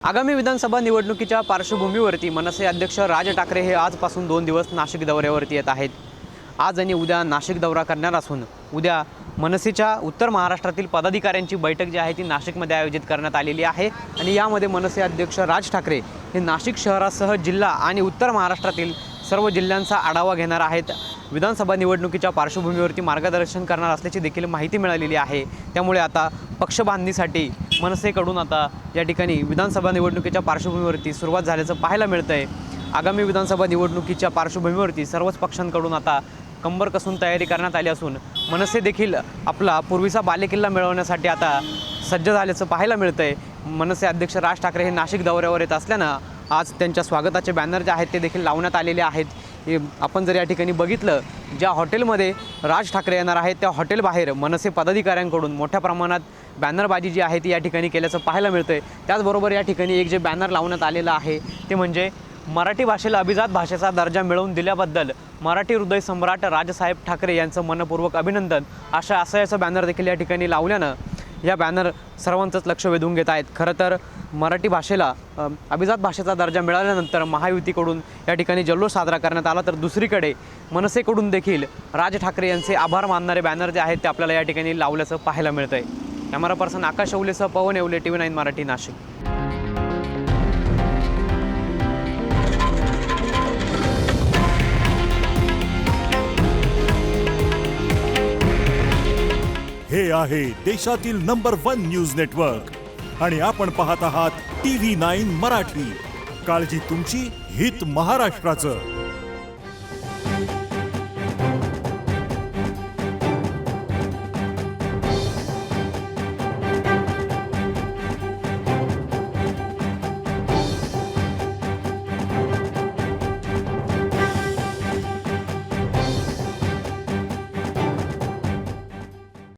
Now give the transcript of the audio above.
आगामी विधानसभा निवडणुकीच्या पार्श्वभूमीवरती मनसे अध्यक्ष राज ठाकरे हे आजपासून 2 दिवस नाशिक दौऱ्यावरती येत आहेत। आज आणि उद्या नाशिक दौरा करणार असून उद्या मनसेच्या उत्तर महाराष्ट्रातील पदाधिकाऱ्यांची बैठक जी आहे ती नाशिकमध्ये आयोजित करण्यात आलेली आहे आणि यामध्ये मनसे अध्यक्ष राज ठाकरे हे नाशिक शहरासह जिल्हा आणि उत्तर महाराष्ट्रातील सर्व जिल्ह्यांचा आढावा घेणार आहेत। विधानसभा निवडणुकीच्या पार्श्वभूमीवरती मार्गदर्शन करणार असल्याची देखील माहिती मिळालेली आहे। त्यामुळे आता पक्षबांधणीसाठी मनसेकडून आता या ठिकाणी विधानसभा निवडणुकीच्या पार्श्वभूमीवरती सुरुवात झाल्याचं पाहायला मिळतंय। आगामी विधानसभा निवडणुकीच्या पार्श्वभूमीवरती सर्वच पक्षांकडून आता कंबर कसून तयारी करण्यात आली असून मनसे देखील आपला पूर्वीचा बालेकिल्ला मिळवण्यासाठी आता सज्ज झाल्याचं पाहायला मिळतंय। मनसे अध्यक्ष राज ठाकरे हे नाशिक दौऱ्यावर येत असल्यानं आज त्यांच्या स्वागताचे बॅनर जे आहेत ते देखील लावण्यात आलेले आहेत। आपण जर या ठिकाणी बघितलं, ज्या हॉटेलमध्ये राज ठाकरे येणार आहेत त्या हॉटेल बाहेर मनसे पदाधिकाऱ्यांकडून मोठ्या प्रमाणात बॅनरबाजी जी आहे ती या ठिकाणी केल्याचं पाहायला मिळतंय। त्याचबरोबर या ठिकाणी एक जे बॅनर लावण्यात आलेलं आहे ते म्हणजे मराठी भाषेला अभिजात भाषेचा दर्जा मिळवून दिल्याबद्दल मराठी हृदय सम्राट राजसाहेब ठाकरे यांचं मनपूर्वक अभिनंदन अशा आशयाचं बॅनर देखील या ठिकाणी लावल्यानं या बॅनर सर्वांचंच लक्ष वेधून घेत आहेत। खरं तर मराठी भाषेला अभिजात भाषेचा दर्जा मिळाल्यानंतर महायुतीकडून या ठिकाणी जल्लोष साजरा करण्यात आला, तर दुसरीकडे मनसेकडून देखील राज ठाकरे यांचे आभार मानणारे बॅनर जे आहेत ते आपल्याला या ठिकाणी लावल्याचं पाहायला मिळतंय। कॅमेरा पर्सन आकाश येवलेसह पवन येवले, TV9 मराठी, नाशिक। हे आहे देशातील नंबर 1 न्यूज नेटवर्क आणि आपण पाहत आहात TV9 मराठी। काळजी तुमची, हित महाराष्ट्राचं।